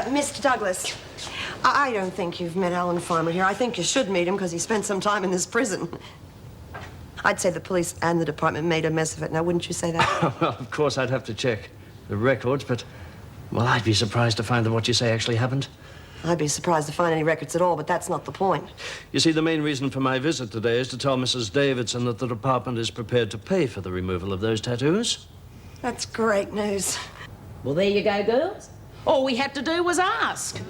Mr. Douglas, I don't think you've met Alan Farmer here. I think you should meet him because he spent some time in this prison. I'd say the police and the department made a mess of it. Now, wouldn't you say that? Well, of course, I'd have to check the records, but, well, I'd be surprised to find that what you say actually happened. I'd be surprised to find any records at all, but that's not the point. You see, the main reason for my visit today is to tell Mrs. Davidson that the department is prepared to pay for the removal of those tattoos. That's great news. Well, there you go, girls. All we had to do was ask.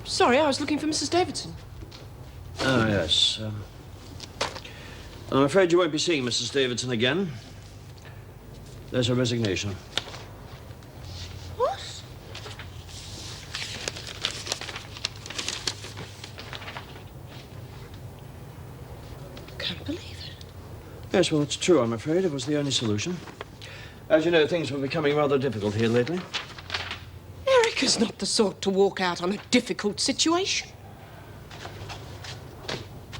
Sorry, I was looking for Mrs. Davidson. Oh, yes. I'm afraid you won't be seeing Mrs. Davidson again. There's her resignation. What? Can't believe it. Yes, well, it's true, I'm afraid. It was the only solution. As you know, things were becoming rather difficult here lately. Erica's not the sort to walk out on a difficult situation.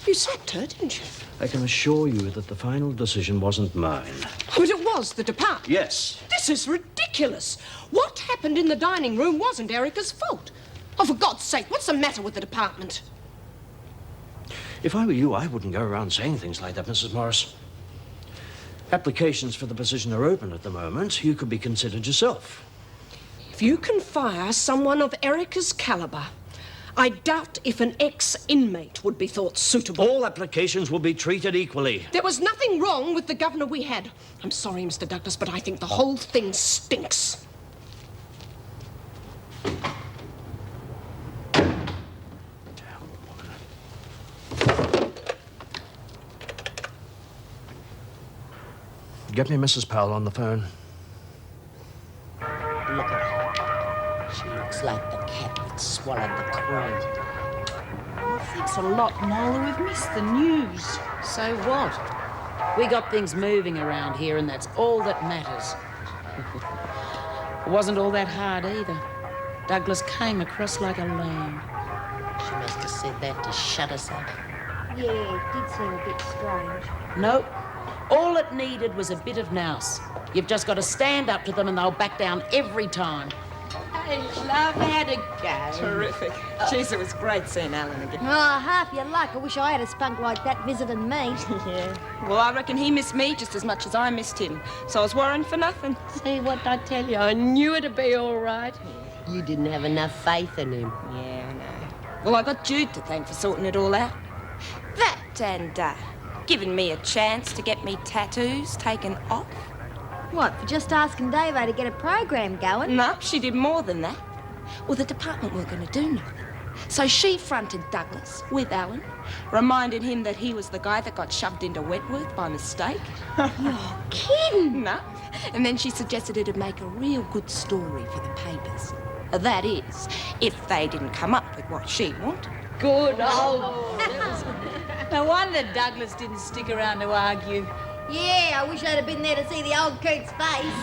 You sacked her, didn't you? I can assure you that the final decision wasn't mine. Oh, but it was the department. Yes. This is ridiculous. What happened in the dining room wasn't Erica's fault. Oh, for God's sake, what's the matter with the department? If I were you, I wouldn't go around saying things like that, Mrs. Morris. Applications for the position are open at the moment. You could be considered yourself. If you can fire someone of Erica's caliber, I doubt if an ex-inmate would be thought suitable. All applications will be treated equally. There was nothing wrong with the governor we had. I'm sorry, Mr. Douglas, but I think the whole thing stinks. Get me Mrs. Powell on the phone. Look at her. She looks like the cat that swallowed the cream. Thanks a lot, Nola. We've missed the news. So what? We got things moving around here, and that's all that matters. It wasn't all that hard either. Douglas came across like a lamb. She must have said that to shut us up. Yeah, it did seem a bit strange. Nope. All it needed was a bit of nous. You've just got to stand up to them and they'll back down every time. Hey, love, how'd it go? Terrific. Jeez, it was great seeing Alan again. Oh, half your luck. I wish I had a spunk like that visiting me. Yeah. Well, I reckon he missed me just as much as I missed him. So I was worrying for nothing. See what I tell you? I knew it'd be all right. You didn't have enough faith in him. Yeah, I know. Well, I got Jude to thank for sorting it all out. That and, giving me a chance to get me tattoos taken off. What, for just asking Davo to get a program going? No, she did more than that. Well, the department weren't going to do nothing. So she fronted Douglas with Alan, reminded him that he was the guy that got shoved into Wentworth by mistake. You're kidding. No. And then she suggested it'd make a real good story for the papers. That is, if they didn't come up with what she wanted. Good old. No wonder Douglas didn't stick around to argue. Yeah, I wish I'd have been there to see the old coot's face.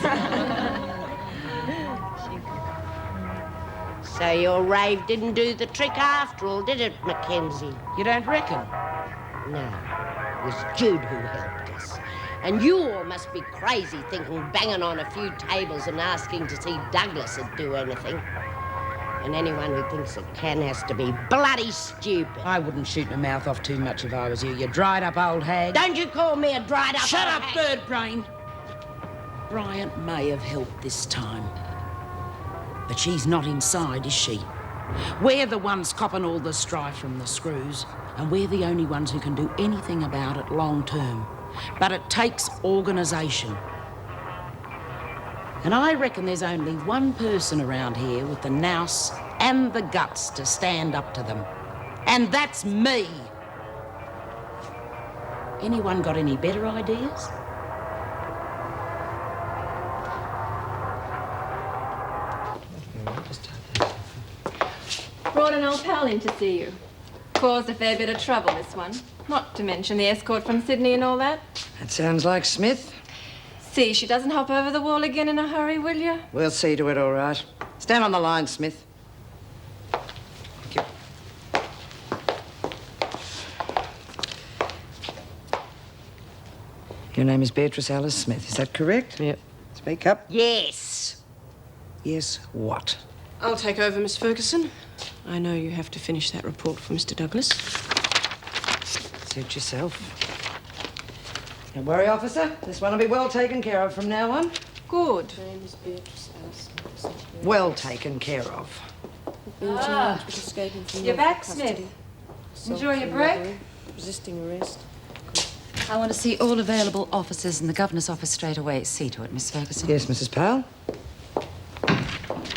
So your rave didn't do the trick after all, did it, Mackenzie? You don't reckon? No, it was Jude who helped us. And you all must be crazy thinking banging on a few tables and asking to see Douglas would do anything. And anyone who thinks it can has to be bloody stupid. I wouldn't shoot my mouth off too much if I was you, you dried-up old hag. Don't you call me a dried-up Shut old up, hag. bird brain. Bryant may have helped this time. But she's not inside, is she? We're the ones copping all the strife from the screws, and we're the only ones who can do anything about it long term. But it takes organisation. And I reckon there's only one person around here with the nous and the guts to stand up to them. And that's me. Anyone got any better ideas? Brought an old pal in to see you. Caused a fair bit of trouble, this one. Not to mention the escort from Sydney and all that. That sounds like Smith. See, she doesn't hop over the wall again in a hurry, will you? We'll see to it, all right. Stand on the line, Smith. Thank you. Your name is Beatrice Alice Smith, is that correct? Yep. Speak up. Yes. Yes, what? I'll take over, Miss Ferguson. I know you have to finish that report for Mr. Douglas. Suit yourself. Don't worry, officer. This one will be well taken care of from now on. Good. Well taken care of. You're back, Smith. Enjoy your break? Resisting arrest. I want to see all available officers in the Governor's office straight away. See to it, Miss Ferguson. Yes, Mrs. Powell.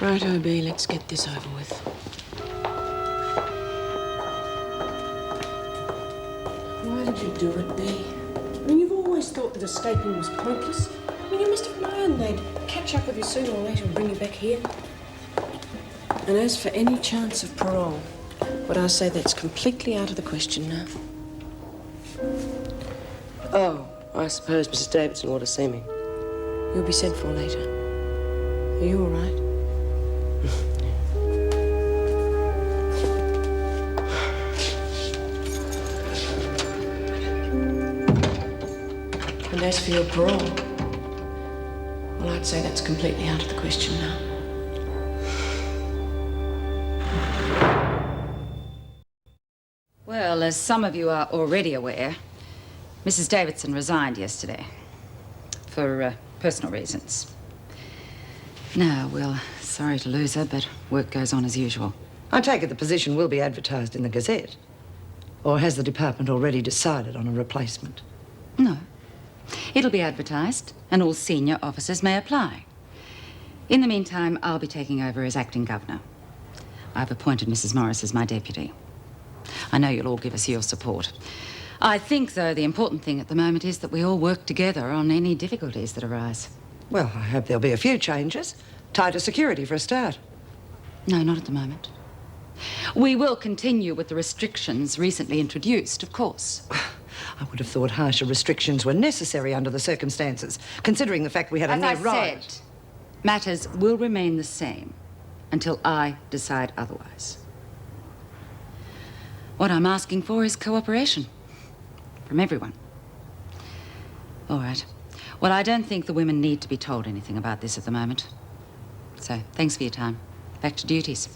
Right, OB, let's get this over with. Why did you do it, B? I mean, you've always thought that escaping was pointless. I mean, you must have known they'd catch up with you sooner or later and bring you back here. And as for any chance of parole, would I say that's completely out of the question now? Oh, I suppose Mrs. Davidson ought to see me. You'll be sent for later. Are you all right? And as for your parole, well, I'd say that's completely out of the question now. Well, as some of you are already aware, Mrs. Davidson resigned yesterday for personal reasons. No, well, sorry to lose her, but work goes on as usual. I take it the position will be advertised in the Gazette. Or has the department already decided on a replacement? No. It'll be advertised, and all senior officers may apply. In the meantime, I'll be taking over as acting governor. I've appointed Mrs. Morris as my deputy. I know you'll all give us your support. I think, though, the important thing at the moment is that we all work together on any difficulties that arise. Well, I hope there'll be a few changes. Tighter security for a start. No, not at the moment. We will continue with the restrictions recently introduced, of course. I would have thought harsher restrictions were necessary under the circumstances, considering the fact we had a near riot. As I said, matters will remain the same until I decide otherwise. What I'm asking for is cooperation from everyone. All right. Well, I don't think the women need to be told anything about this at the moment. So, thanks for your time. Back to duties.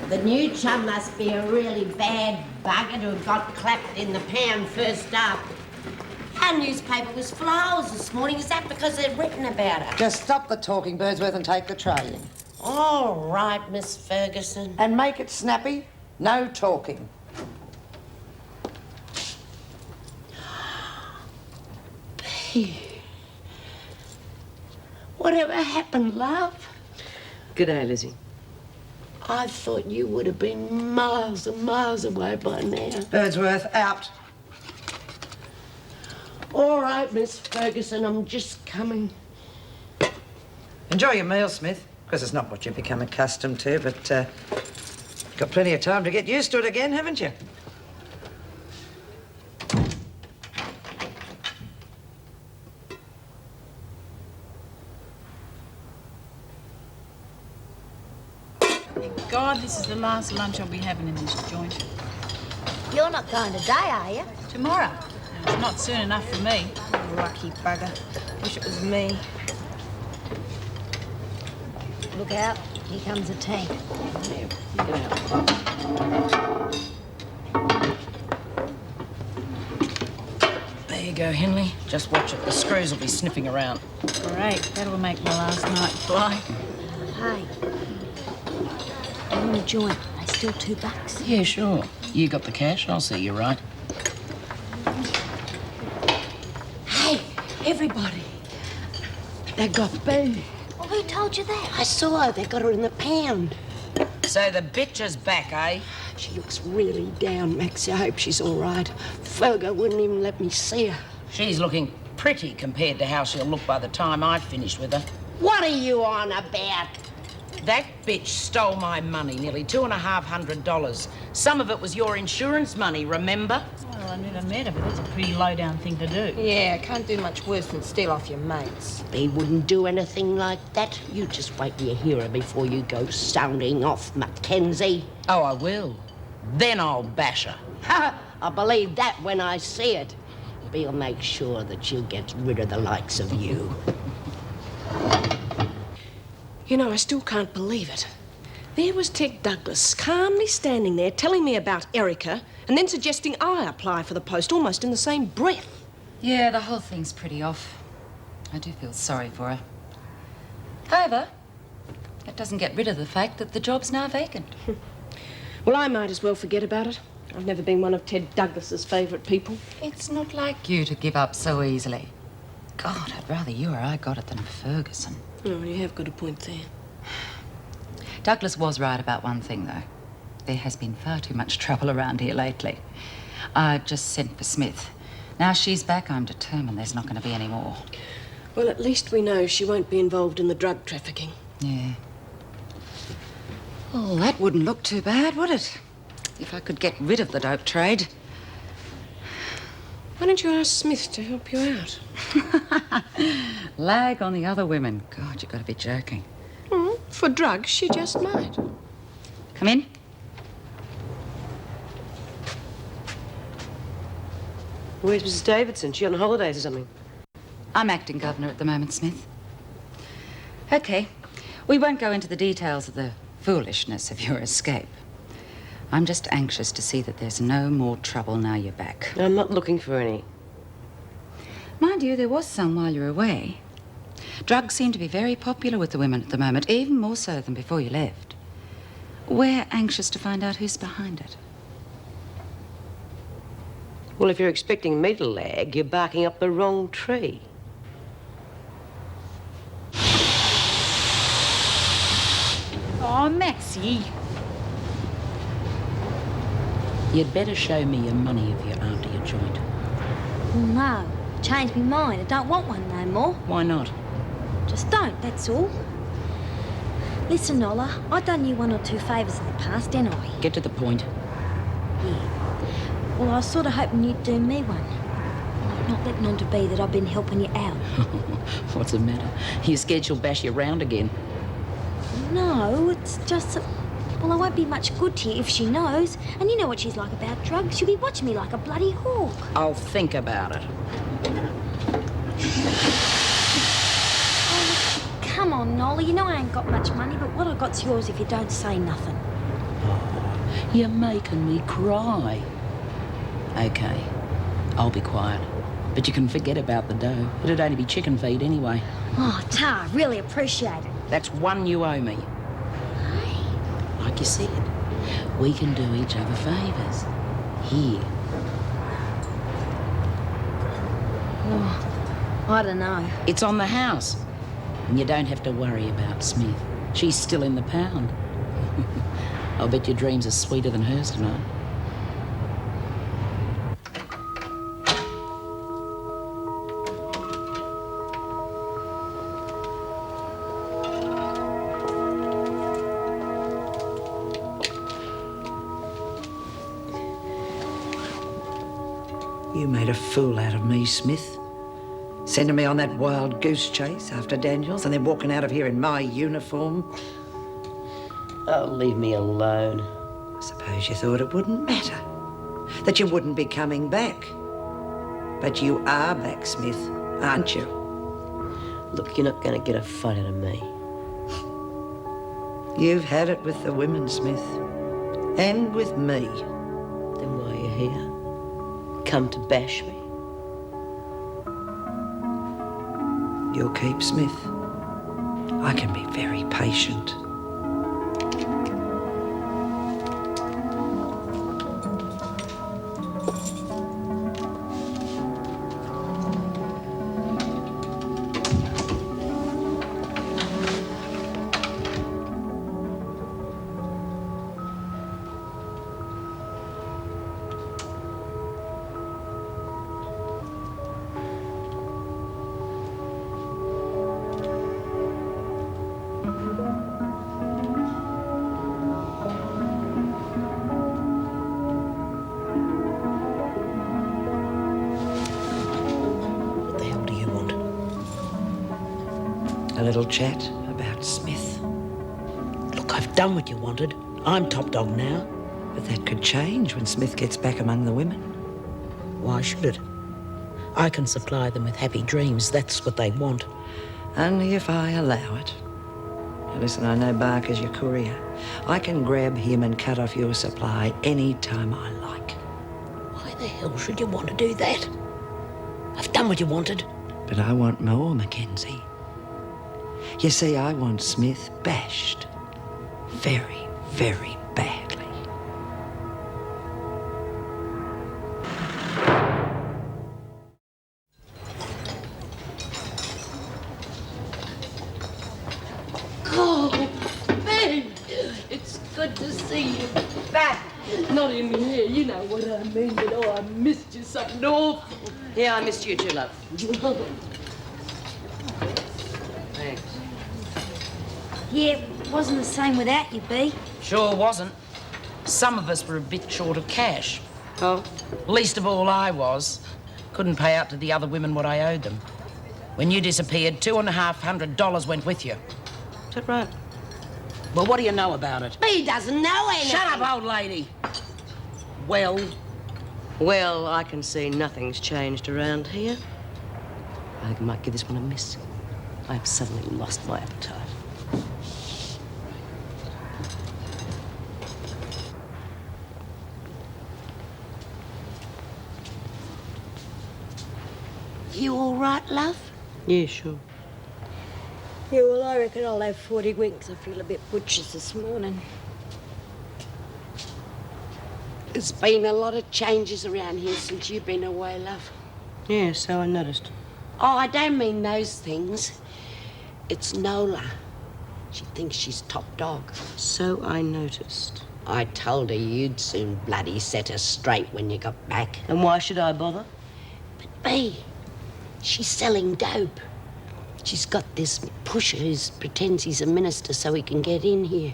The new chum must be a really bad bugger who got clapped in the pan first up. Our newspaper was flowers this morning. Is that because they've written about her? Just stop the talking, Birdsworth, and take the tray in. All right, Miss Ferguson. And make it snappy. No talking. Whatever happened, love? G'day, Lizzie. I thought you would have been miles and miles away by now. Birdsworth, out. All right, Miss Ferguson, I'm just coming. Enjoy your meal, Smith, because it's not what you've become accustomed to, but you've got plenty of time to get used to it again, haven't you? Thank God this is the last lunch I'll be having in this joint. You're not going today, are you? Tomorrow. It's not soon enough for me. Lucky bugger. Wish it was me. Look out. Here comes a tank. There you go, Henley. Just watch it. The screws will be sniffing around. Great. That'll make my last night fly. Hey. I want a joint. They still $2? Yeah, sure. You got the cash. I'll see you right. Hey, everybody. They got Boo. Well, who told you that? I saw her. They got her in the pound. So the bitch is back, eh? She looks really down, Maxie. I hope she's all right. Fergo wouldn't even let me see her. She's looking pretty compared to how she'll look by the time I've finished with her. What are you on about? That bitch stole my money, nearly $250. Some of it was your insurance money, remember? Well, I never met her, but that's a pretty low-down thing to do. Yeah, can't do much worse than steal off your mates. He wouldn't do anything like that. You just wait till you hear her before you go sounding off, Mackenzie. Oh, I will. Then I'll bash her. Ha! I'll believe that when I see it. We'll make sure that she'll get rid of the likes of you. You know, I still can't believe it. There was Ted Douglas calmly standing there telling me about Erica and then suggesting I apply for the post almost in the same breath. Yeah, the whole thing's pretty off. I do feel sorry for her. However, that doesn't get rid of the fact that the job's now vacant. Well, I might as well forget about it. I've never been one of Ted Douglas's favourite people. It's not like you to give up so easily. God, I'd rather you or I got it than Ferguson. Oh, you have got a point there. Douglas was right about one thing, though. There has been far too much trouble around here lately. I've just sent for Smith. Now she's back, I'm determined there's not going to be any more. Well, at least we know she won't be involved in the drug trafficking. Yeah. Oh, that wouldn't look too bad, would it? If I could get rid of the dope trade. Why don't you ask Smith to help you out? Lag on the other women. God, you've got to be joking. For drugs, she just might. Come in. Where's Mrs. Davidson? She on holidays or something? I'm acting governor at the moment, Smith. Okay. We won't go into the details of the foolishness of your escape. I'm just anxious to see that there's no more trouble now you're back. I'm not looking for any. Mind you, there was some while you were away. Drugs seem to be very popular with the women at the moment, even more so than before you left. We're anxious to find out who's behind it. Well, if you're expecting me to lag, you're barking up the wrong tree. Oh, Maxie. You'd better show me your money if you're after your joint. Oh, no. Changed my mind. I don't want one no more. Why not? Just don't, that's all. Listen, Nola, I've done you one or two favours in the past, didn't I? Get to the point. Yeah. Well, I was sort of hoping you'd do me one. Not letting on to be that I've been helping you out. What's the matter? You scared she'll bash you around again? No, it's just that... Well, I won't be much good to you if she knows. And you know what she's like about drugs. She'll be watching me like a bloody hawk. I'll think about it. Oh, come on, Nola. You know I ain't got much money, but what I got's yours if you don't say nothing. Oh, you're making me cry. Okay, I'll be quiet. But you can forget about the dough. It'd only be chicken feed anyway. Oh, Tar, really appreciate it. That's one you owe me. Like you said, we can do each other favours. Here. Oh, I don't know. It's on the house. And you don't have to worry about Smith. She's still in the pound. I'll bet your dreams are sweeter than hers tonight. You made a fool out of me, Smith. Sending me on that wild goose chase after Daniels and then walking out of here in my uniform. Oh, leave me alone. I suppose you thought it wouldn't matter. That you wouldn't be coming back. But you are back, Smith, aren't you? Look, you're not going to get a fight out of me. You've had it with the women, Smith. And with me. Then why are you here? Come to bash me? You'll keep, Smith. I can be very patient. A little chat about Smith. Look, I've done what you wanted. I'm top dog now. But that could change when Smith gets back among the women. Why should it? I can supply them with happy dreams. That's what they want. Only if I allow it. Now listen, I know Barker's your courier. I can grab him and cut off your supply any time I like. Why the hell should you want to do that? I've done what you wanted. But I want more, Mackenzie. You see, I want Smith bashed. Very, very badly. Oh, Ben, it's good to see you back. Not in here, you know what I mean, but oh, I missed you something awful. Yeah, I missed you too, love. Thanks. Yeah, it wasn't the same without you, Bea. Sure wasn't. Some of us were a bit short of cash. Oh? Least of all I was. Couldn't pay out to the other women what I owed them. When you disappeared, $250 went with you. Is that right? Well, what do you know about it? He doesn't know anything. Shut up, old lady. Well, Well, I can see nothing's changed around here. I think I might give this one a miss. I've suddenly lost my appetite. You all right, love? Yeah, sure. Yeah, well, I reckon I'll have 40 winks. I feel a bit butcher's this morning. There's been a lot of changes around here since you've been away, love. Yeah, so I noticed. Oh, I don't mean those things. It's Nola. She thinks she's top dog. So I noticed. I told her you'd soon bloody set her straight when you got back. And why should I bother? But Bea, she's selling dope. She's got this pusher who pretends he's a minister so he can get in here.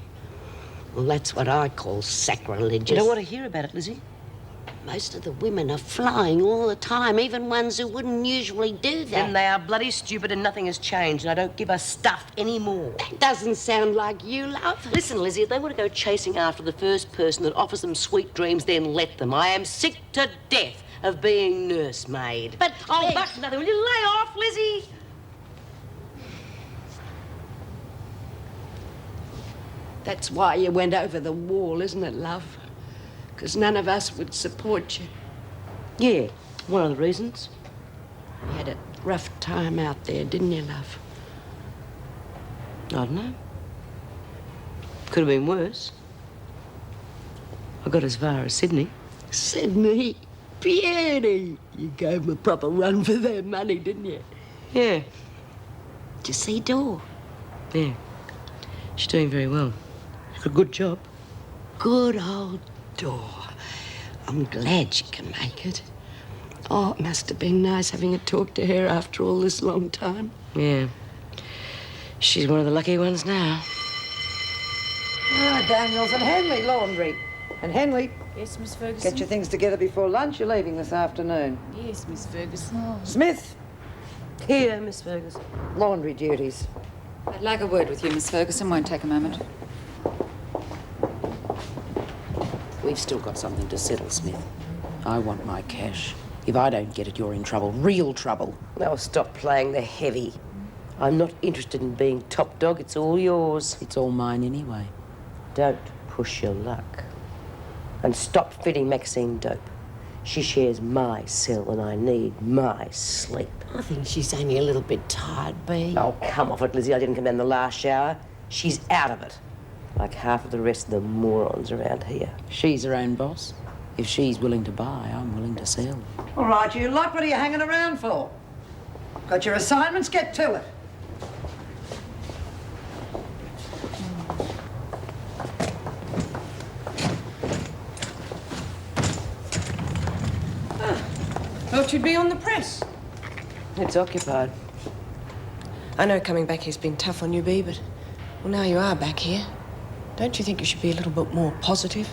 Well, that's what I call sacrilegious. You don't want to hear about it, Lizzie? Most of the women are flying all the time, even ones who wouldn't usually do that. Then they are bloody stupid and nothing has changed, and I don't give a stuff anymore. That doesn't sound like you, love. Listen, Lizzie, if they want to go chasing after the first person that offers them sweet dreams, then let them. I am sick to death of being nursemaid. But, oh, Bea- that's nothing. Will you lay off, Lizzie? That's why you went over the wall, isn't it, love? Because none of us would support you. Yeah, one of the reasons. You had a rough time out there, didn't you, love? I don't know. Could have been worse. I got as far as Sydney. Sydney? Beauty! You gave them a proper run for their money, didn't you? Yeah, Did you see Dor? yeah. She's doing very well. She's got a good job. Good old Dor. I'm glad she can make it. Oh, it must have been nice having a talk to her after all this long time. Yeah. She's one of the lucky ones now. Ah, Daniels and Henley Laundry. And Henley, Yes, Miss Ferguson? get your things together before lunch. You're leaving this afternoon. Yes, Miss Ferguson. Smith, Here, Miss Ferguson. laundry duties. I'd like a word with you, Miss Ferguson. Won't take a moment. we've still got something to settle, Smith. I want my cash. If I don't get it, you're in trouble. Real trouble. Now stop playing the heavy. I'm not interested in being top dog. It's all yours. It's all mine anyway. Don't push your luck. And stop feeding Maxine dope. She shares my cell and I need my sleep. I think she's only a little bit tired, Bea. Oh, come off it, Lizzie. I didn't come down the last shower. She's out of it. Like half of the rest of the morons around here. She's her own boss. If she's willing to buy, I'm willing to sell. All right, you lot, what are you hanging around for? Got your assignments? Get to it. Thought you'd be on the press. It's occupied. I know coming back here's been tough on you, Bea, but well, now you are back here. Don't you think you should be a little bit more positive?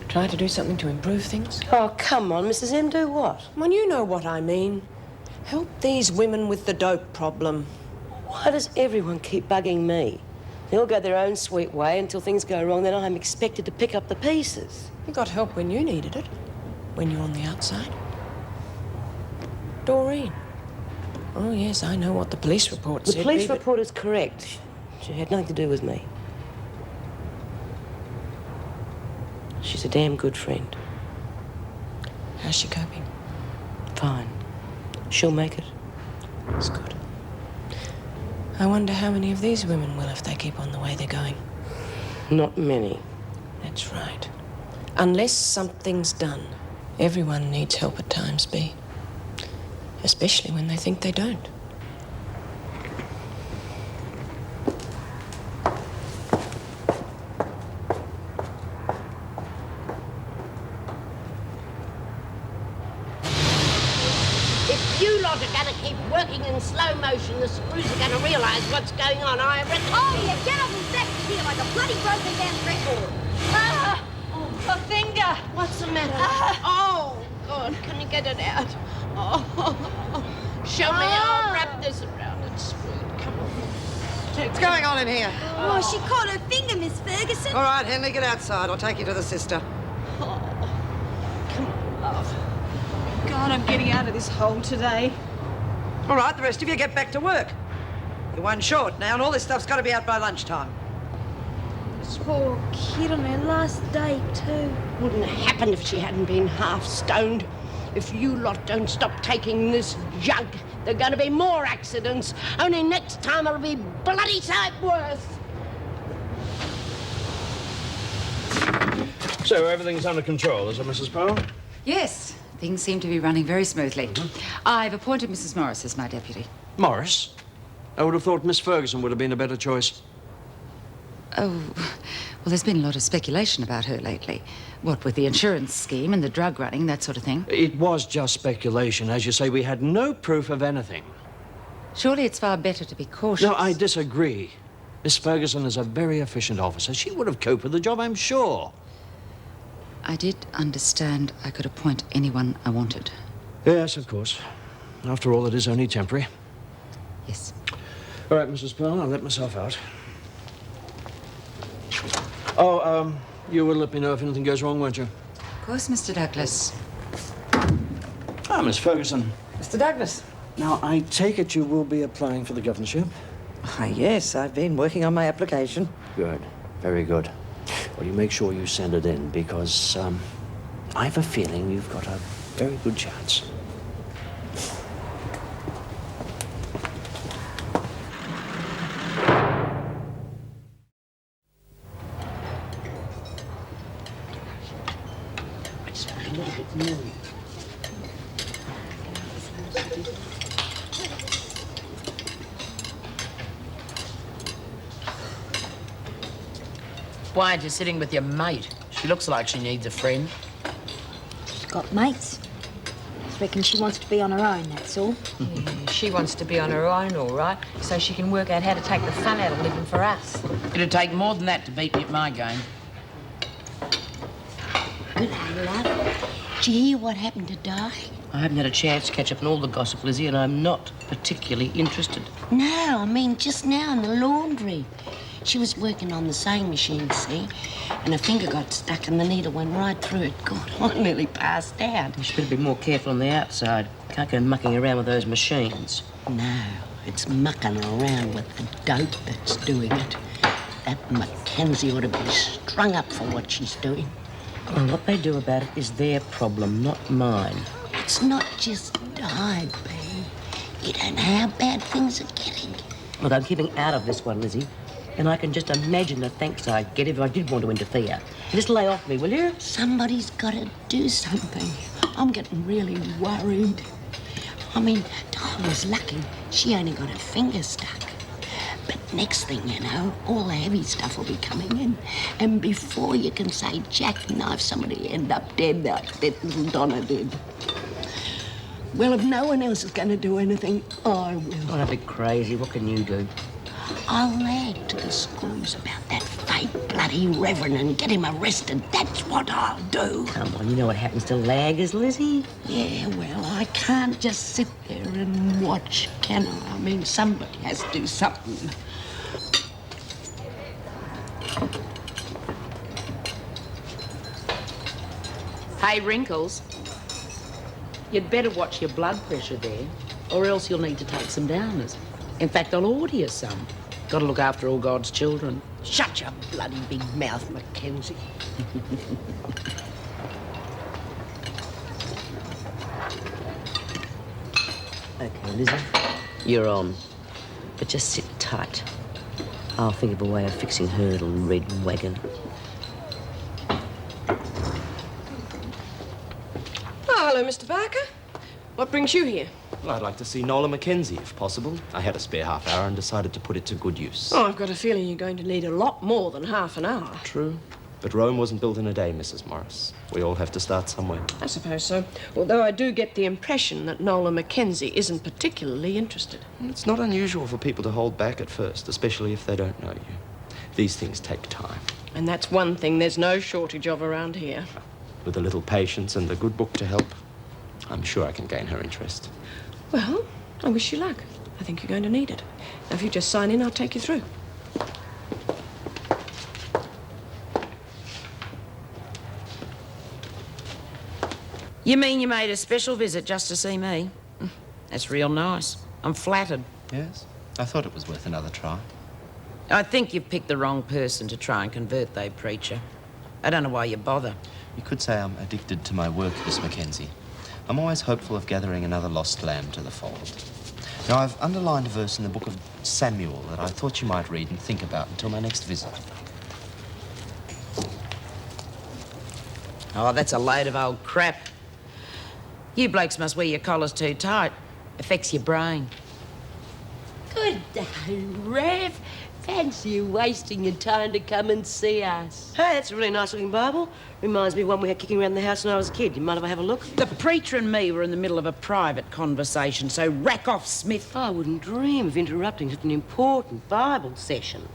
Try to do something to improve things? Oh, come on, Mrs. M. Do what? Well, you know what I mean. Help these women with the dope problem. Why does everyone keep bugging me? They all go their own sweet way until things go wrong, then I'm expected to pick up the pieces. You got help when you needed it, when you're on the outside. Doreen. Oh, yes, I know what the police report said. The police but- report is correct. She had nothing to do with me. She's a damn good friend. How's she coping? Fine. She'll make it. That's good. I wonder how many of these women will if they keep on the way they're going. Not many. That's right. Unless something's done, everyone needs help at times, Bea. Especially when they think they don't. If you lot are going to keep working in slow motion, the screws are going to realise what's going on, I reckon. Oh, you get off his back here like a bloody broken down record. Ah! Oh, my finger! What's the matter? Oh, God, can you get it out? Oh, show me. I'll wrap this around it, sweet. Come on. What's going on in here? Oh, she caught her finger, Miss Ferguson. All right, Henley, get outside. I'll take you to the sister. God, I'm getting out of this hole today. All right, the rest of you get back to work. You're one short now, and all this stuff's got to be out by lunchtime. Poor kid on her last day, too. Wouldn't have happened if she hadn't been half stoned. If you lot don't stop taking this junk, there are going to be more accidents. Only next time it'll be bloody sight worse. So everything's under control, is it, Mrs. Powell? Yes, things seem to be running very smoothly. I've appointed Mrs. Morris as my deputy. Morris? I would have thought Miss Ferguson would have been a better choice. Oh, well, there's been a lot of speculation about her lately. What with the insurance scheme and the drug running, that sort of thing. It was just speculation. As you say, we had no proof of anything. Surely it's far better to be cautious. No, I disagree. Miss Ferguson is a very efficient officer. She would have coped with the job, I'm sure. I did understand I could appoint anyone I wanted. Yes, of course. After all, it is only temporary. Yes. All right, Mrs. Pearl, I'll let myself out. Oh, you will let me know if anything goes wrong, won't you? Of course, Mr. Douglas. Ah, Miss Ferguson. Mr. Douglas. Now, I take it you will be applying for the governorship? Ah, yes, I've been working on my application. Good. Very good. Well, you make sure you send it in, because, I have a feeling you've got a very good chance. Why aren't you sitting with your mate? She looks like she needs a friend. She's got mates. I reckon she wants to be on her own, that's all. Yeah, she wants to be on her own, all right, so she can work out how to take the fun out of living for us. It'd take more than that to beat me at my game. Good day, love. Did you hear what happened to Di? I haven't had a chance to catch up on all the gossip, Lizzie, and I'm not particularly interested. No, I mean just now in the laundry. She was working on the sewing machine, see? And her finger got stuck and the needle went right through it. God, I nearly passed out. You should better be more careful on the outside. Can't go mucking around with those machines. No, it's mucking around with the dope that's doing it. That Mackenzie ought to be strung up for what she's doing. Well, what they do about it is their problem, not mine. It's not just Di, Bea. You don't know how bad things are getting. Look, I'm keeping out of this one, Lizzie. And I can just imagine the thanks I'd get if I did want to interfere. Just lay off me, will you? Somebody's got to do something. I'm getting really worried. I mean, Di was lucky. She only got her finger stuck. But next thing you know, all the heavy stuff will be coming in. And before you can say jackknife, somebody end up dead like that little Donna did. Well, if no one else is going to do anything, I will. Oh, don't be crazy. What can you do? I'll lag to the screws about that fake great bloody reverend and get him arrested. That's what I'll do. Come on, you know what happens to laggers, Lizzie? Yeah, well, I can't just sit there and watch, can I? I mean, somebody has to do something. Hey, Wrinkles. You'd better watch your blood pressure there, or else you'll need to take some downers. In fact, I'll order you some. Got to look after all God's children. Shut your bloody big mouth, Mackenzie. OK, Lizzie, you're on. But just sit tight. I'll think of a way of fixing her little red wagon. Oh, hello, Mr. Barker. What brings you here? Well, I'd like to see Nola Mackenzie, if possible. I had a spare half hour and decided to put it to good use. Oh, I've got a feeling you're going to need a lot more than half an hour. True. But Rome wasn't built in a day, Mrs. Morris. We all have to start somewhere. I suppose so. Although I do get the impression that Nola Mackenzie isn't particularly interested. It's not unusual for people to hold back at first, especially if they don't know you. These things take time. And that's one thing there's no shortage of around here. With a little patience and a good book to help, I'm sure I can gain her interest. Well, I wish you luck. I think you're going to need it. Now, if you just sign in, I'll take you through. You mean you made a special visit just to see me? That's real nice. I'm flattered. Yes? I thought it was worth another try. I think you've picked the wrong person to try and convert, though, preacher. I don't know why you bother. You could say I'm addicted to my work, Miss Mackenzie. I'm always hopeful of gathering another lost lamb to the fold. Now, I've underlined a verse in the book of Samuel that I thought you might read and think about until my next visit. Oh, that's a load of old crap. You blokes must wear your collars too tight. Affects your brain. Good day, Rev. Fancy you wasting your time to come and see us. Hey, that's a really nice-looking Bible. Reminds me of one we had kicking around the house when I was a kid. You mind if I have a look? The preacher and me were in the middle of a private conversation, so rack off, Smith. I wouldn't dream of interrupting such an important Bible session.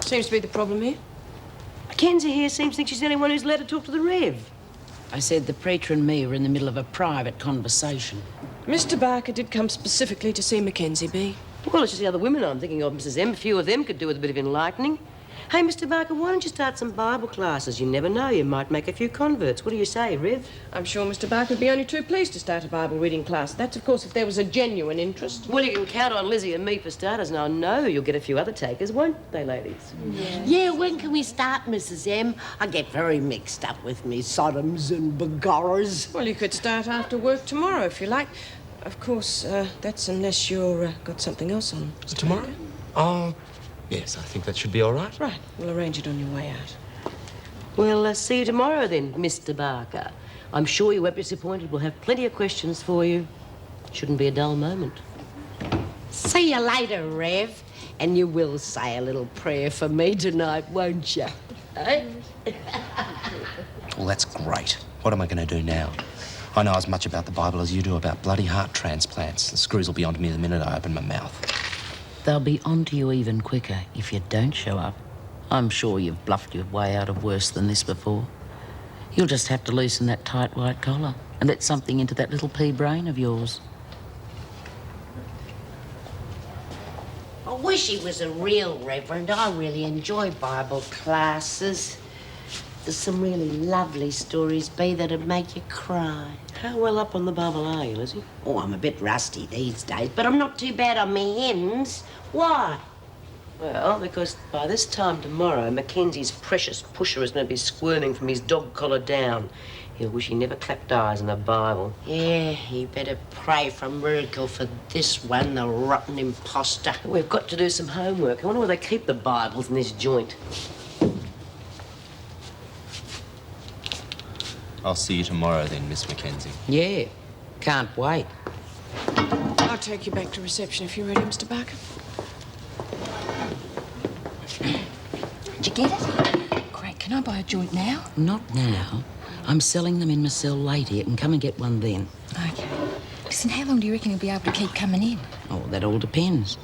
Seems to be the problem here. Mackenzie here seems to think she's the only one who's allowed to talk to the Rev. I said the preacher and me were in the middle of a private conversation. Mr. Barker did come specifically to see Mackenzie B. Well, it's just the other women I'm thinking of, Mrs. M. A few of them could do with a bit of enlightening. Hey, Mr. Barker, why don't you start some Bible classes? You never know, you might make a few converts. What do you say, Rev? I'm sure Mr. Barker would be only too pleased to start a Bible reading class. That's, of course, if there was a genuine interest. Well, you can count on Lizzie and me for starters, and I know you'll get a few other takers, won't they, ladies? Yeah, when can we start, Mrs. M? I get very mixed up with me Sodoms and Begorras. Well, you could start after work tomorrow, if you like. Of course, that's unless you're got something else on. Tomorrow? Oh, yes, I think that should be all right. Right, we'll arrange it on your way out. We'll see you tomorrow then, Mr. Barker. I'm sure you won't be disappointed. We'll have plenty of questions for you. Shouldn't be a dull moment. See you later, Rev. And you will say a little prayer for me tonight, won't you? Eh? Well, that's great. What am I going to do now? I know as much about the Bible as you do about bloody heart transplants. The screws will be onto me the minute I open my mouth. They'll be onto you even quicker if you don't show up. I'm sure you've bluffed your way out of worse than this before. You'll just have to loosen that tight white collar and let something into that little pea brain of yours. I wish he was a real reverend. I really enjoy Bible classes. There's some really lovely stories, B, that'd make you cry. How well up on the Bible are you, Lizzie? Oh, I'm a bit rusty these days, but I'm not too bad on me hymns. Why? Well, because by this time tomorrow, Mackenzie's precious pusher is going to be squirming from his dog collar down. He'll wish he never clapped eyes on the Bible. Yeah, you better pray for a miracle for this one, the rotten imposter. We've got to do some homework. I wonder where they keep the Bibles in this joint. I'll see you tomorrow then, Miss Mackenzie. Yeah, can't wait. I'll take you back to reception if you're ready, Mr. Barker. Did you get it? Great. Can I buy a joint now? Not now. I'm selling them in my cell later. You can come and get one then. OK. Listen, how long do you reckon you'll be able to keep coming in? Oh, that all depends.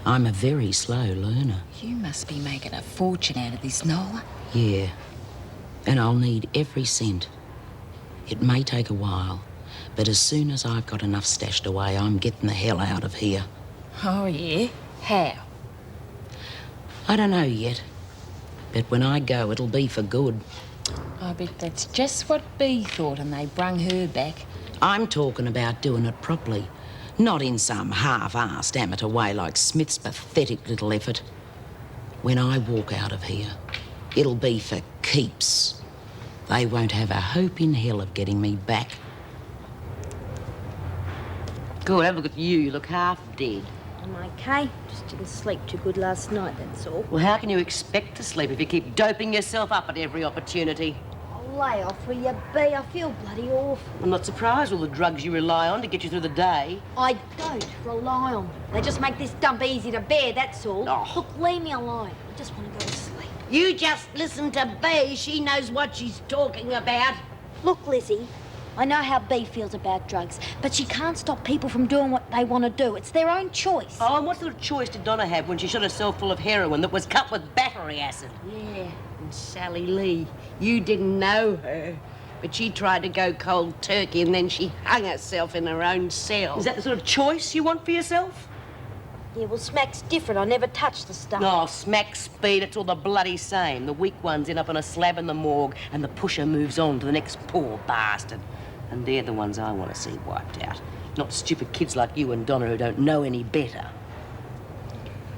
I'm a very slow learner. You must be making a fortune out of this, Nola. Yeah. And I'll need every cent. It may take a while, but as soon as I've got enough stashed away, I'm getting the hell out of here. Oh, yeah? How? I don't know yet, but when I go, it'll be for good. I bet that's just what Bea thought and they brung her back. I'm talking about doing it properly, not in some half-assed amateur way like Smith's pathetic little effort. When I walk out of here, it'll be for keeps. They won't have a hope in hell of getting me back. Good, have a look at you. You look half dead. I'm okay. Just didn't sleep too good last night, that's all. Well, how can you expect to sleep if you keep doping yourself up at every opportunity? Oh, lay off, will you, Bea? I feel bloody awful. I'm not surprised with all the drugs you rely on to get you through the day. I don't rely on them. They just make this dump easy to bear, that's all. Oh. Look, leave me alone. I just want to go to sleep. You just listen to Bea. She knows what she's talking about. Look, Lizzie, I know how Bea feels about drugs, but she can't stop people from doing what they want to do. It's their own choice. Oh, and what sort of choice did Donna have when she shot herself full of heroin that was cut with battery acid? Yeah, and Sally Lee. You didn't know her, but she tried to go cold turkey and then she hung herself in her own cell. Is that the sort of choice you want for yourself? Yeah, well, Smack's different. I never touched the stuff. Oh, smack speed, it's all the bloody same. The weak ones end up on a slab in the morgue and the pusher moves on to the next poor bastard. And they're the ones I want to see wiped out. Not stupid kids like you and Donna who don't know any better.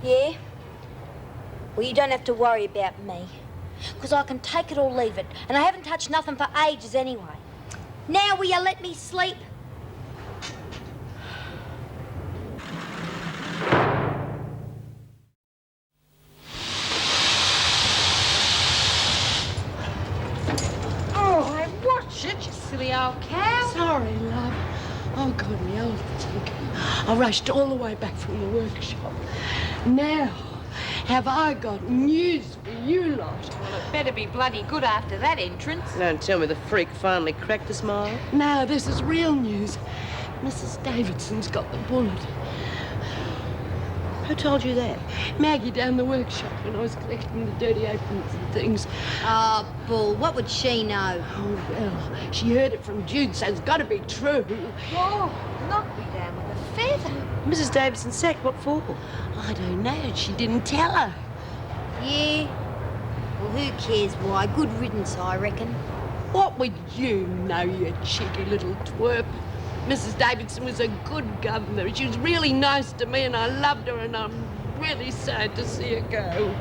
Yeah? Well, you don't have to worry about me. Because I can take it or leave it. And I haven't touched nothing for ages anyway. Now will you let me sleep? Oh, I watched it, you silly old cow. Sorry, love. Oh, God, me old think. I rushed all the way back from the workshop. Now, have I got news for you lot? Well, it better be bloody good after that entrance. Don't tell me the freak finally cracked a smile. No, this is real news. Mrs. Davidson's got the bullet. Who told you that? Maggie down the workshop when I was collecting the dirty aprons and things. Oh, Bull, what would she know? Oh, well, she heard it from Jude, so it's got to be true. Oh, knock me down with a feather. Mrs. Davidson sacked, what for? I don't know. She didn't tell her. Yeah? Well, who cares why? Good riddance, I reckon. What would you know, you cheeky little twerp? Mrs. Davidson was a good governor. She was really nice to me and I loved her and I'm really sad to see her go.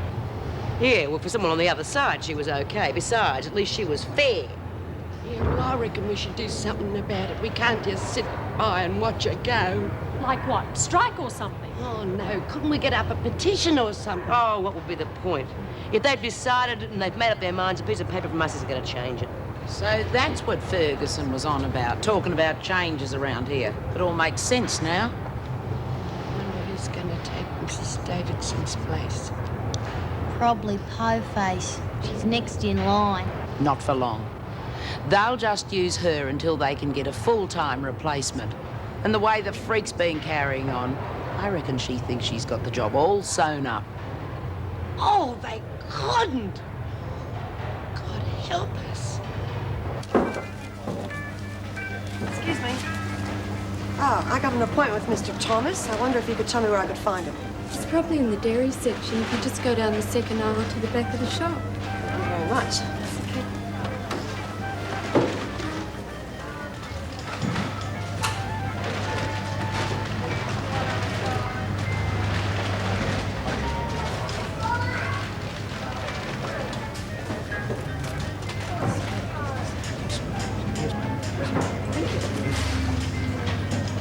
Yeah, well, for someone on the other side, she was okay. Besides, at least she was fair. Yeah, well, I reckon we should do something about it. We can't just sit by and watch her go. Like what? Strike or something? Oh, no. Couldn't we get up a petition or something? Oh, what would be the point? If they've decided it and they've made up their minds, a piece of paper from us isn't going to change it. So that's what Ferguson was on about, talking about changes around here. It all makes sense now. I wonder who's going to take Mrs. Davidson's place. Probably Po-Face. She's next in line. Not for long. They'll just use her until they can get a full-time replacement. And the way the freak's been carrying on, I reckon she thinks she's got the job all sewn up. Oh, they couldn't. God help us. Excuse me. Oh, I got an appointment with Mr. Thomas. I wonder if you could tell me where I could find him. He's probably in the dairy section if you just go down the second aisle to the back of the shop. Thank you very much.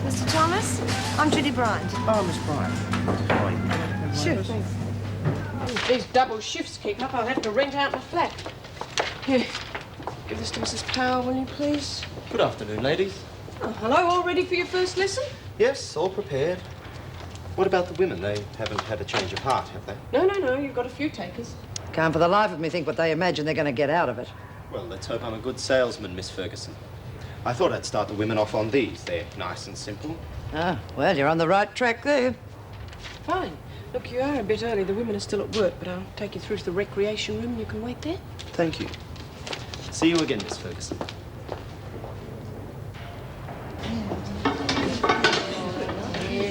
Mr. Thomas, I'm Judy Bryant. Oh, Miss Bryant. How are you? Sure, thanks. If these double shifts keep up, I'll have to rent out my flat. Here, give this to Mrs. Powell, will you, please? Good afternoon, ladies. Oh, hello, all ready for your first lesson? Yes, all prepared. What about the women? They haven't had a change of heart, have they? No, you've got a few takers. Can't for the life of me think what they imagine they're going to get out of it. Well, let's hope I'm a good salesman, Miss Ferguson. I thought I'd start the women off on these. They're nice and simple. Ah, well, you're on the right track there. Fine. Look, you are a bit early. The women are still at work, but I'll take you through to the recreation room and you can wait there. Thank you. See you again, Miss Ferguson.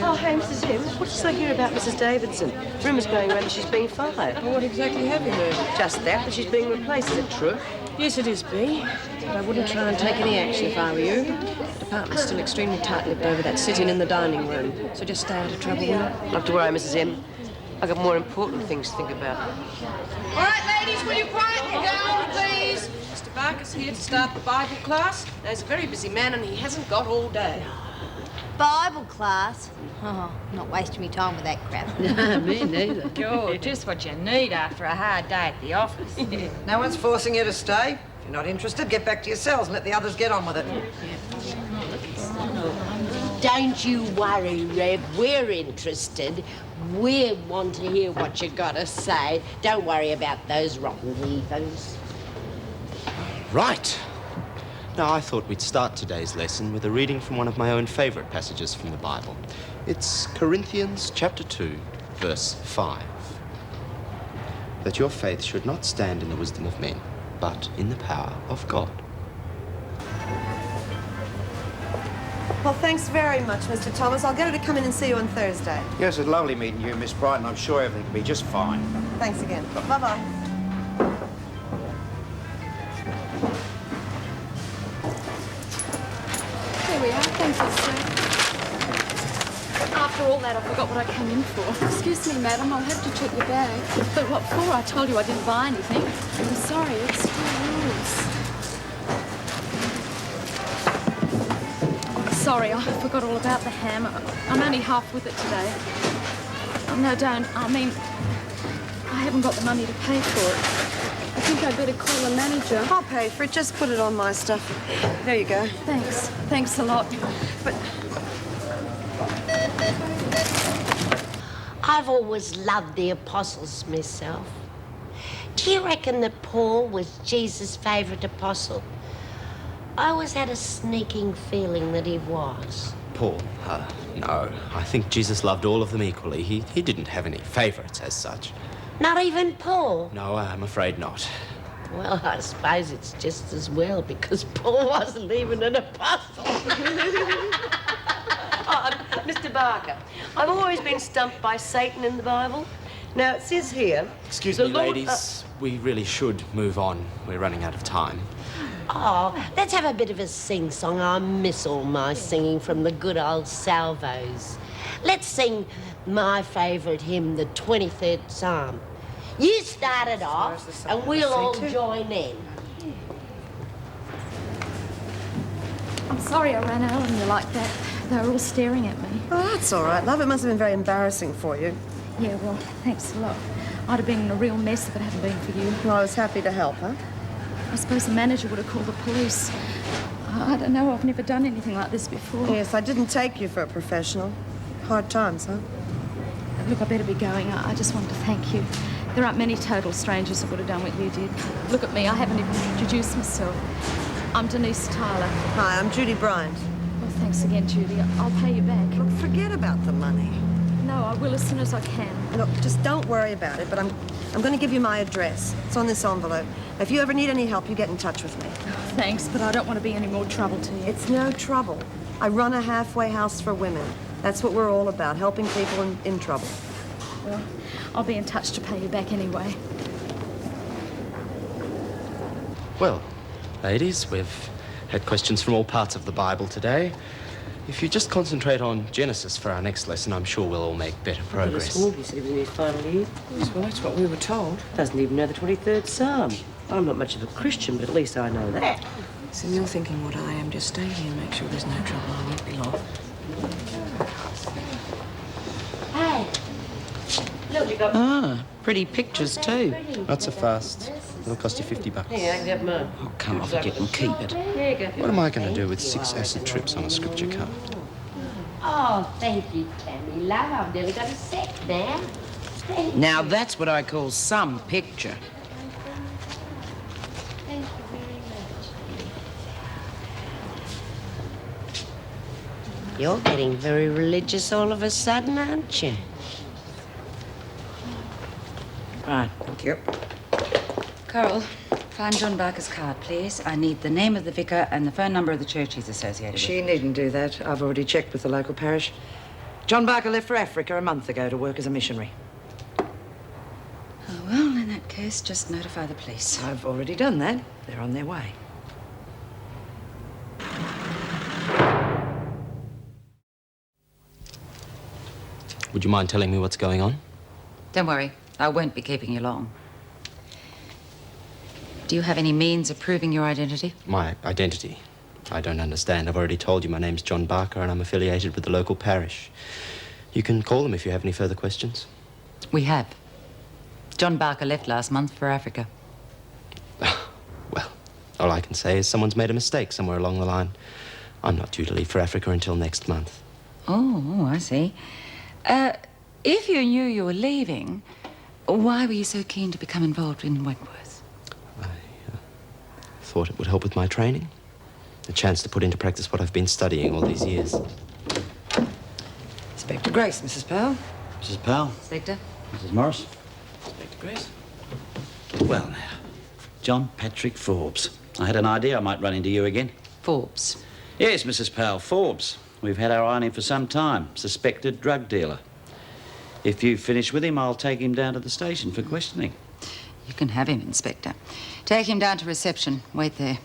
Oh, hey, Mrs. M. What did I hear about Mrs. Davidson? Rumours going around that she's being fired. Well, what exactly have you heard? Just that she's being replaced. Is it true? Yes, it is, B. But I wouldn't try and take any action if I were you. The department's still extremely tight-lipped over that sit-in in the dining room. So just stay out of trouble, will you? Not to worry, Mrs. M. I've got more important things to think about. All right, ladies, will you quieten down, please? Mr. Barker's here to start the Bible class. Now, he's a very busy man and he hasn't got all day. Bible class? Oh, I'm not wasting my time with that crap. Me neither. Sure, just what you need after a hard day at the office. No one's forcing you to stay. If you're not interested, get back to your cells and let the others get on with it. Don't you worry, Rev. We're interested. We want to hear what you got to say. Don't worry about those rotten heathens. Right. Now, I thought we'd start today's lesson with a reading from one of my own favourite passages from the Bible. It's Corinthians chapter 2, verse 5. That your faith should not stand in the wisdom of men, but in the power of God. Well, thanks very much, Mr. Thomas. I'll get her to come in and see you on Thursday. Yes, it's lovely meeting you, Miss Brighton. I'm sure everything will be just fine. Thanks again. Bye-bye. There we are. Thank you, sir. After all that, I forgot what I came in for. Excuse me, madam. I'll have to check your bag. But what for? I told you I didn't buy anything. I'm sorry. It's still yours. Sorry, I forgot all about the ham. I'm only half with it today. Oh, no, don't. I mean, I haven't got the money to pay for it. I think I'd better call the manager. I'll pay for it. Just put it on my stuff. There you go. Thanks. Thanks a lot. But I've always loved the apostles myself. Do you reckon that Paul was Jesus' favourite apostle? I always had a sneaking feeling that he was. Paul? No. I think Jesus loved all of them equally. He didn't have any favourites as such. Not even Paul? No, I'm afraid not. Well, I suppose it's just as well, because Paul wasn't even an apostle. Mr. Barker, I've always been stumped by Satan in the Bible. Now, it says here... Excuse the me, Lord, ladies. We really should move on. We're running out of time. Oh, let's have a bit of a sing-song. I miss all my singing from the good old salvos. Let's sing my favourite hymn, the 23rd Psalm. You start it off, and we'll all join in. I'm sorry I ran out on you like that. They were all staring at me. oh, that's all right, love. It must have been very embarrassing for you. Yeah, well, thanks a lot. I'd have been in a real mess if it hadn't been for you. Well, I was happy to help, huh? I suppose the manager would have called the police. I don't know, I've never done anything like this before. Yes, I didn't take you for a professional. Hard times, huh? Look, I better be going. I just wanted to thank you. There aren't many total strangers that would have done what you did. Look at me, I haven't even introduced myself. I'm Denise Tyler. Hi, I'm Judy Bryant. Well, thanks again, Judy. I'll pay you back. Look, forget about the money. No, I will as soon as I can. Look, just don't worry about it, but I'm going to give you my address. It's on this envelope. If you ever need any help, you get in touch with me. Thanks, but I don't want to be any more trouble to you. It's no trouble. I run a halfway house for women. That's what we're all about, helping people in trouble. Well, I'll be in touch to pay you back anyway. Well, ladies, we've had questions from all parts of the Bible today. If you just concentrate on Genesis for our next lesson, I'm sure we'll all make better progress. Smallby said he was in his final year. Yes, well, that's what we were told. Doesn't even know the 23rd Psalm. I'm not much of a Christian, but at least I know that. So you're thinking what I am. Just stay here and make sure there's no trouble. I won't be long. Hey, look, you got... Ah, pretty pictures too. Not so fast. It'll cost you $50. Here, I can have mine. Oh, come off it, you can keep it. Here you go. What am I going to do with 6 acid trips on a scripture card? Oh, thank you, Tammy. Love, I've nearly got a set now. Thank you. Now that's what I call some picture. Thank you very much. You're getting very religious all of a sudden, aren't you? Right, thank you. Carol, find John Barker's card, please. I need the name of the vicar and the phone number of the church he's associated with. She needn't do that. I've already checked with the local parish. John Barker left for Africa a month ago to work as a missionary. Oh, well, in that case, just notify the police. I've already done that. They're on their way. Would you mind telling me what's going on? Don't worry, I won't be keeping you long. Do you have any means of proving your identity? My identity? I don't understand. I've already told you my name's John Barker and I'm affiliated with the local parish. You can call them if you have any further questions. We have. John Barker left last month for Africa. Well, all I can say is someone's made a mistake somewhere along the line. I'm not due to leave for Africa until next month. Oh, I see. If you knew you were leaving, why were you so keen to become involved in Wentworth? I thought it would help with my training. A chance to put into practice what I've been studying all these years. Inspector Grace, Mrs. Powell. Mrs. Powell. Inspector. Mrs. Morris. Inspector Grace. Well, now, John Patrick Forbes. I had an idea I might run into you again. Forbes? Yes, Mrs. Powell, Forbes. We've had our eye on him for some time. Suspected drug dealer. If you finish with him, I'll take him down to the station for questioning. You can have him, Inspector. Take him down to reception. Wait there.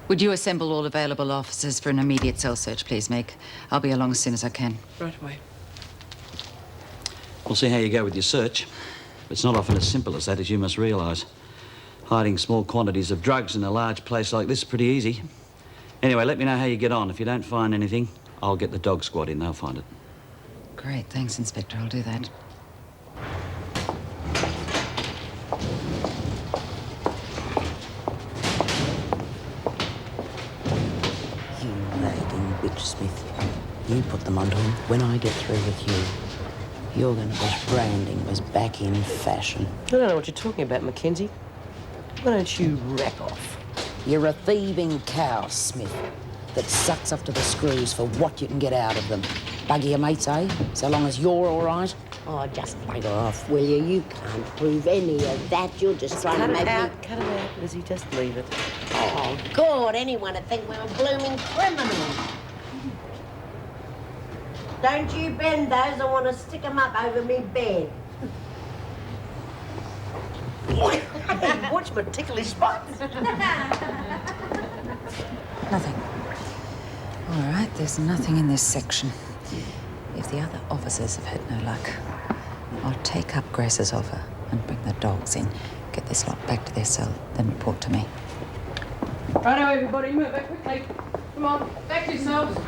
Would you assemble all available officers for an immediate cell search, please, Meg? I'll be along as soon as I can. Right away. We'll see how you go with your search. It's not often as simple as that, as you must realise. Hiding small quantities of drugs in a large place like this is pretty easy. Anyway, let me know how you get on. If you don't find anything, I'll get the dog squad in. They'll find it. Great, thanks, Inspector. I'll do that. You nagging bitch, Smith. You put them onto him. When I get through with you, you're going to wish branding was back in fashion. I don't know what you're talking about, Mackenzie. Why don't you rack off? You're a thieving cow, Smith, that sucks up to the screws for what you can get out of them. Buggy your mates, eh? So long as you're all right. Oh, just bugger off, will you? You can't prove any of that. You're just trying to make me... Cut it out, Lizzie. Just leave it. Oh, God, anyone would think we were blooming criminals. Don't you bend those. I want to stick 'em up over me bed. Hey, watch my ticklish spots. Nothing. All right, there's nothing in this section. If the other officers have had no luck, I'll take up Grace's offer and bring the dogs in, get this lot back to their cell, then report to me. Righto, everybody, move back quickly. Come on, back to yourselves.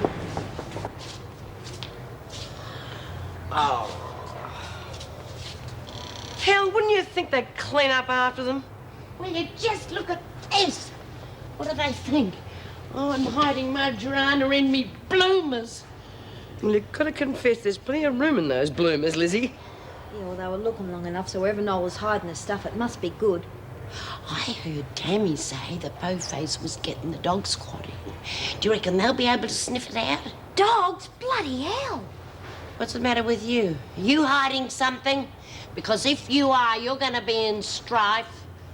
Oh. Hell, wouldn't you think they'd clean up after them? Will you just look at this? What do they think? Oh, I'm hiding margarina in me bloomers. Well, you've got to confess there's plenty of room in those bloomers, Lizzie. Yeah, well, they were looking long enough, so wherever Noel was hiding his stuff, it must be good. I heard Tammy say that Bowface was getting the dog squad in. Do you reckon they'll be able to sniff it out? Dogs? Bloody hell! What's the matter with you? Are you hiding something? Because if you are, you're going to be in strife.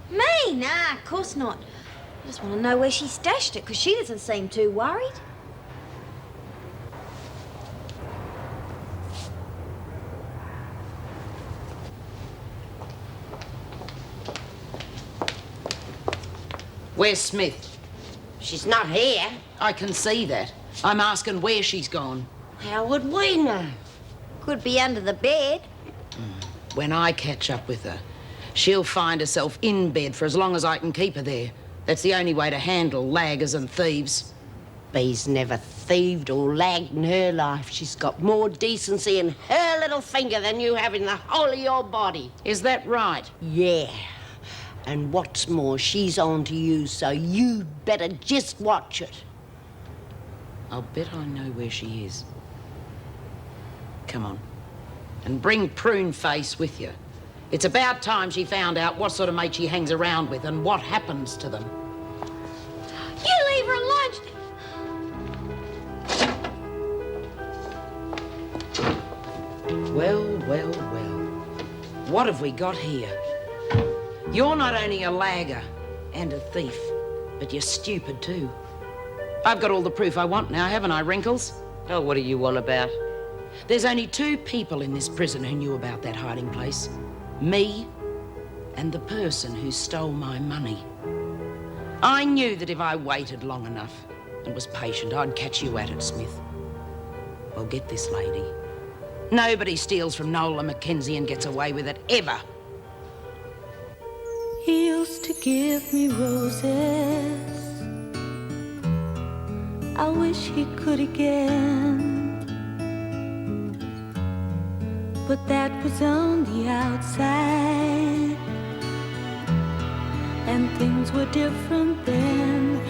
Me? Nah, of course not. I just want to know where she stashed it, because she doesn't seem too worried. Where's Smith? She's not here. I can see that. I'm asking where she's gone. How would we know? Could be under the bed. When I catch up with her, she'll find herself in bed for as long as I can keep her there. That's the only way to handle laggers and thieves. Bee's never thieved or lagged in her life. She's got more decency in her little finger than you have in the whole of your body. Is that right? Yeah. And what's more, she's on to you, so you better just watch it. I'll bet I know where she is. Come on. And bring Prune Face with you. It's about time she found out what sort of mate she hangs around with and what happens to them. You leave her alone. Well, well, well. What have we got here? You're not only a lagger and a thief, but you're stupid too. I've got all the proof I want now, haven't I, Wrinkles? Oh, what do you want about? There's only 2 people in this prison who knew about that hiding place. Me and the person who stole my money. I knew that if I waited long enough and was patient, I'd catch you at it, Smith. Well, get this, lady. Nobody steals from Nola Mackenzie and gets away with it, ever. He used to give me roses. I wish he could again. But that was on the outside, and things were different then.